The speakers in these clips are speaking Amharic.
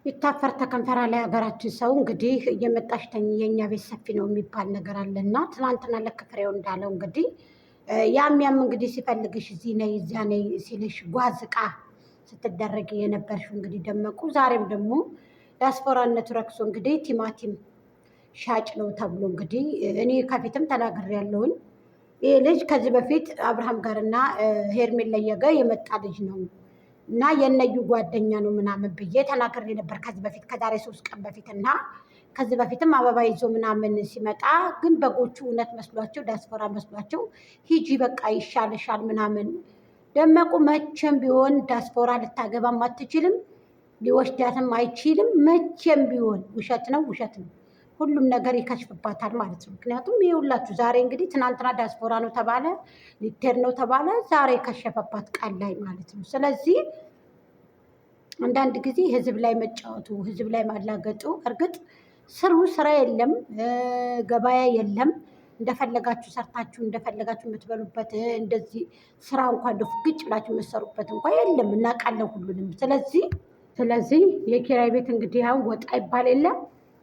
ይታፈር ተከንፈራ ላይ ሀገራችን ሰው እንግዲህ እየመጣሽ ተኝ የእኛ ቤት ሰፊ ነው የሚባል ነገር አለና ትናንትና ለክፍሬው እንዳለው እንግዲህ ያም እንግዲህ ሲፈልግሽ እዚህ ነይ እዚያ ነይ ሲልሽ ጓዝቃ ስትደረግ የነበርሽው እንግዲህ ደመቁ ዛሬም ደግሞ ዲያስፖራነቱ ረክሶ እንግዲህ ቲማቲም ሻጭ ነው ተብሎ እንግዲህ እኔ ከፊትም ተናግሬያለሁኝ። ይህ ልጅ ከዚህ በፊት አብርሃም ጋርና ሄርሜላ ጋር የመጣ ልጅ ነው እና የነዩ ጓደኛ ነው ምናምን ብዬ ተናግሬ ነበር ከዚህ በፊት ከዛሬ 3 ቀን በፊት እና ከዚህ በፊትም አበባ ይዞ ምናምን ሲመጣ ግን በጎቹ እውነት መስሏቸው ዲያስፖራ መስሏቸው ሂጂ በቃ ይሻልሻል ምናምን። ደመቁ መቼም ቢሆን ዲያስፖራ ልታገባም አትችልም፣ ሊወስዳትም አይችልም። መቼም ቢሆን ውሸት ነው ውሸት ነው። ሁሉም ነገር ይከሽፍባታል ማለት ነው። ምክንያቱም ይኸውላችሁ ዛሬ እንግዲህ ትናንትና ዲያስፖራ ነው ተባለ፣ ሊቴር ነው ተባለ፣ ዛሬ ከሸፈባት ቃል ላይ ማለት ነው። ስለዚህ አንዳንድ ጊዜ ህዝብ ላይ መጫወቱ፣ ህዝብ ላይ ማላገጡ፣ እርግጥ ስራ የለም፣ ገበያ የለም። እንደፈለጋችሁ ሰርታችሁ እንደፈለጋችሁ የምትበሉበት እንደዚህ ስራ እንኳን ፍግጭ ብላችሁ የምትሰሩበት እንኳን የለም። እናውቃለን ሁሉንም። ስለዚህ የኪራይ ቤት እንግዲህ አሁን ወጣ ይባል የለም።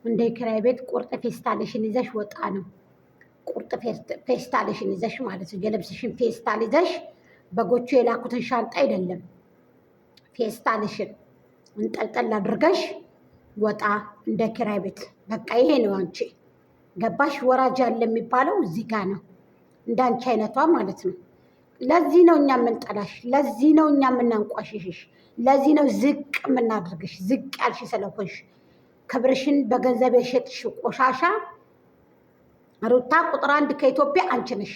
እንደ ኪራይ ቤት ቁርጥ ፌስታልሽን ይዘሽ ወጣ ነው። ቁርጥ ፌስታልሽን ይዘሽ ማለት ነው። የልብስሽን ፌስታል ይዘሽ በጎቹ የላኩትን ሻንጣ አይደለም፣ ፌስታልሽን እንጠልጠል አድርገሽ ወጣ እንደ ኪራይ ቤት። በቃ ይሄ ነው አንቺ ገባሽ? ወራጅ ያለ የሚባለው እዚህ ጋር ነው። እንዳንቺ አይነቷ ማለት ነው። ለዚህ ነው እኛ የምንጠላሽ፣ ለዚህ ነው እኛ የምናንቋሽሽሽ፣ ለዚህ ነው ዝቅ የምናደርግሽ። ዝቅ ያልሽ ስለሆንሽ ክብርሽን በገንዘብ የሸጥሽ ቆሻሻ ሩታ ቁጥር 1 ከኢትዮጵያ አንቺ ነሽ፣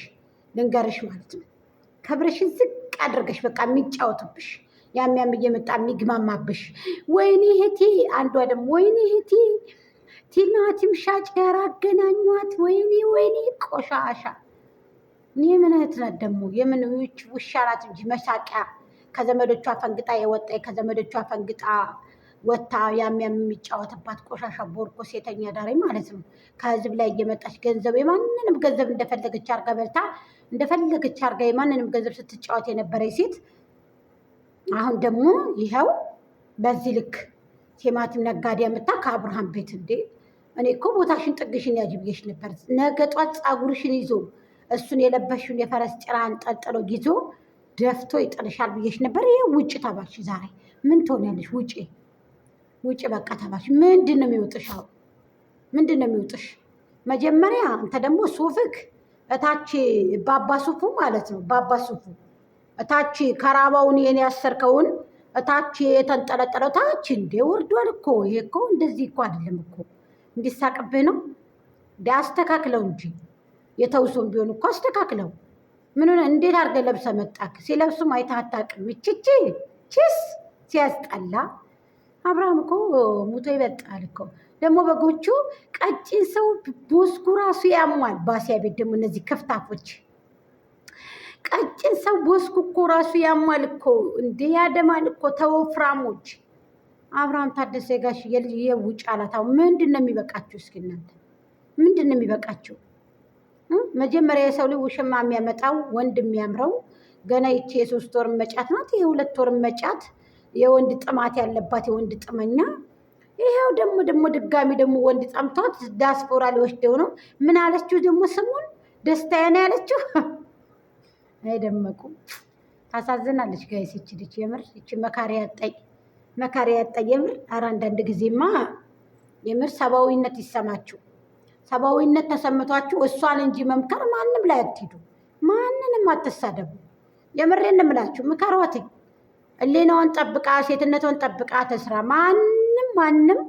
ልንገርሽ ማለት ነው። ክብርሽን ዝቅ አድርገሽ በቃ የሚጫወትብሽ ያም እየመጣ የሚግማማብሽ። ወይኔ እህቴ፣ አንዷ ደግሞ ወይኔ እህቴ ቲማቲም ሻጭ ጋር አገናኟት። ወይኔ ቆሻሻ። የምን እህት ናት ደግሞ? የምን ውሻ ናት እንጂ መሳቂያ። ከዘመዶቿ ፈንግጣ የወጣ ከዘመዶቿ ፈንግጣ ወታ ያም የሚጫወትባት ቆሻሻ ቦርኮ ሴተኛ ዳሪ ማለት ነው። ከህዝብ ላይ እየመጣች ገንዘብ የማንንም ገንዘብ እንደፈለገች አርጋ በልታ እንደፈለገች አርጋ የማንንም ገንዘብ ስትጫወት የነበረ ሴት አሁን ደግሞ ይኸው በዚህ ልክ ቲማቲም ነጋዴ ያመጣ ከአብርሃም ቤት። እንዴ እኔ እኮ ቦታሽን ጥግሽን ያጅብዬሽ ነበር። ነገ ጧት ፀጉርሽን ይዞ እሱን የለበሽውን የፈረስ ጭራ አንጠልጥሎ ይዞ ደፍቶ ይጥልሻል ብዬሽ ነበር። ይሄ ውጭ ተባልሽ። ዛሬ ምን ትሆኛለሽ? ውጭ በቃ ተባልሽ። ምንድን ነው የሚውጥሽ? አሁን ምንድን ነው የሚውጥሽ? መጀመሪያ አንተ ደግሞ ሱፍክ እታች ባባ ሱፉ ማለት ነው። ባባ ሱፉ እታች ከራባውን የኔ ያሰርከውን እታች የተንጠለጠለው ታች እንዴ ወርዷል እኮ። ይሄ እኮ እንደዚህ እኮ አይደለም እኮ። እንዲሳቅብህ ነው አስተካክለው እንጂ የተውሶም ቢሆን እኮ አስተካክለው። ምን ሆነ? እንዴት አድርገህ ለብሰህ መጣክ? ሲለብሱም አይተህ አታውቅም። ቺስ ሲያስጠላ። አብርሃም እኮ ሙቶ ይበልጣል እኮ። ደግሞ በጎቹ ቀጭን ሰው ቦስኩ ራሱ ያሟል። ባሲያ ቤት ደግሞ እነዚህ ክፍታፎች ቀጭን ሰው ቦስኩ እኮ ራሱ ያሟል እኮ። እንደ ያደማል እኮ ተወፍራሞች። አብርሃም ታደሰ ጋሽ የውጭ አላታው ምንድን ነው የሚበቃችሁ? እስኪ እናንተ ምንድን ነው የሚበቃችሁ? መጀመሪያ የሰው ልጅ ውሽማ የሚያመጣው ወንድ የሚያምረው ገና ይቺ የ3 ወር መጫት ናት። የ2 ወር መጫት የወንድ ጥማት ያለባት የወንድ ጥመኛ። ይሄው ደግሞ ድጋሚ ደግሞ ወንድ ጠምቷት ዲያስፖራ ሊወስደው ነው። ምን አለችው ደግሞ? ስሙን ደስታዬ ነው ያለችው። አይደመቁ ታሳዝናለች። ጋይስ ይቺ ልጅ የምር ይቺ መካሪ ያጣይ የምር። ኧረ አንዳንድ ጊዜማ የምር ሰብአዊነት ይሰማችሁ። ሰብአዊነት ተሰምቷችሁ እሷን እንጂ መምከር ማንም ላይ አትሄዱ። ማንንም አትሳደቡ። የምሬን እምላችሁ ምከሯት። እሌናዋን ጠብቃ ሴትነቷን ጠብቃ ተስራ። ማንም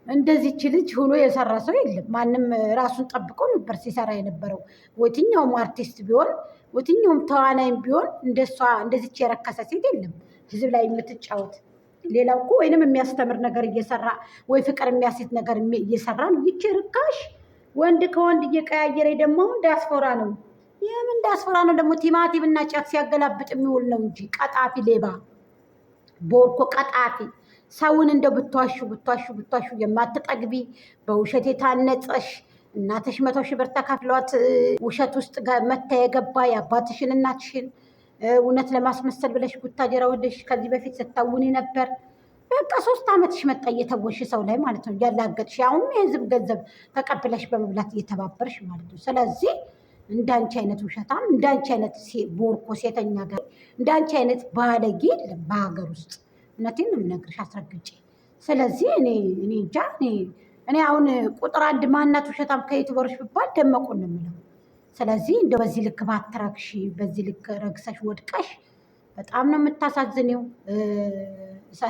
እንደዚች ልጅ ሆኖ የሰራ ሰው የለም። ማንም ራሱን ጠብቆ ነበር ሲሰራ የነበረው። የትኛውም አርቲስት ቢሆን የትኛውም ተዋናይም ቢሆን እንደሷ እንደዚች የረከሰ ሴት የለም ህዝብ ላይ የምትጫወት። ሌላው እኮ ወይንም የሚያስተምር ነገር እየሰራ ወይ ፍቅር የሚያሴት ነገር እየሰራ ነው። ይቺ ርካሽ ወንድ ከወንድ እየቀያየረ ደግሞ ዲያስፖራ ነው። የምን ዲያስፖራ ነው ደግሞ? ቲማቲም እና ጫት ሲያገላብጥ የሚውል ነው እንጂ ቀጣፊ፣ ሌባ፣ ቦርኮ ቀጣፊ። ሰውን እንደው ብቷሹ የማትጠግቢ በውሸት የታነጸሽ እናትሽ 100 ሺህ ብር ተከፍሏት ውሸት ውስጥ መታ የገባ የአባትሽን እናትሽን እውነት ለማስመሰል ብለሽ ቡታጀራ ወደሽ ከዚህ በፊት ስታውኒ ነበር። በቃ 3 ዓመትሽ መጣ እየተወሽ ሰው ላይ ማለት ነው እያላገጥሽ፣ አሁን የህዝብ ገንዘብ ተቀብለሽ በመብላት እየተባበርሽ ማለት ነው። ስለዚህ እንዳንቺ አይነት ውሸታም፣ እንዳንቺ አይነት ቦርኮ ሴተኛ ጋር፣ እንዳንቺ አይነት ባለጌ የለም በሀገር ውስጥ። እውነቴን ነው የምነግርሽ አስረግጬ። ስለዚህ እኔ እንጃ እኔ አሁን ቁጥር አንድ ማናት ውሸታም ከዩቱበሮች ብባል ደመቁን ነው የምለው። ስለዚህ እንደ በዚህ ልክ ባትረግሺ፣ በዚህ ልክ ረግሰሽ ወድቀሽ በጣም ነው የምታሳዝኔው።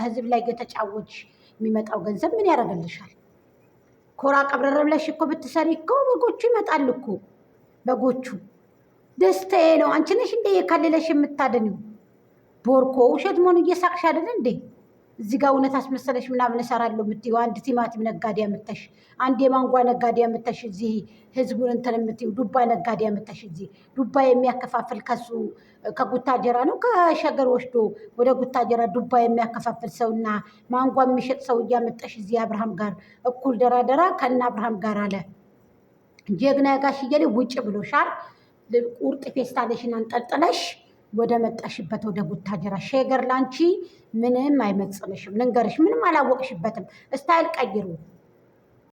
ህዝብ ላይ የተጫወች የሚመጣው ገንዘብ ምን ያደርግልሻል? ኮራ ቀብረር ብለሽ እኮ ብትሰሪ እኮ በጎቹ ይመጣል እኮ። በጎቹ ደስታዬ ነው። አንቺ ነሽ እንደ የከልለሽ የምታድኒው ቦርኮ። ውሸት መሆኑ እየሳቅሽ አይደል እንዴ? እዚህ ጋር እውነት አስመሰለሽ ምናምን እሰራለሁ የምትይው አንድ ቲማቲም ነጋዴ ያመጣሽ፣ አንድ የማንጓ ነጋዴ ያመጣሽ፣ እዚህ ህዝቡን እንትን የምትይው ዱባ ነጋዴ ያመጣሽ፣ እዚህ ዱባ የሚያከፋፍል ከሱ ከጉታጀራ ነው ከሸገር ወስዶ ወደ ጉታጀራ ዱባ የሚያከፋፍል ሰውና ማንጓ የሚሸጥ ሰው እያመጣሽ እዚህ አብርሃም ጋር እኩል ደራደራ ከነ አብርሃም ጋር አለ። ጀግና ጋሽዬ ውጭ ብሎሻል። ቁርጥ ፌስታልሽን አንጠልጥለሽ ወደ መጣሽበት ወደ ቡታጀራ ሸገር ላንቺ ምንም አይመጽንሽም። ልንገርሽ፣ ምንም አላወቅሽበትም። ስታይል ቀይሩ።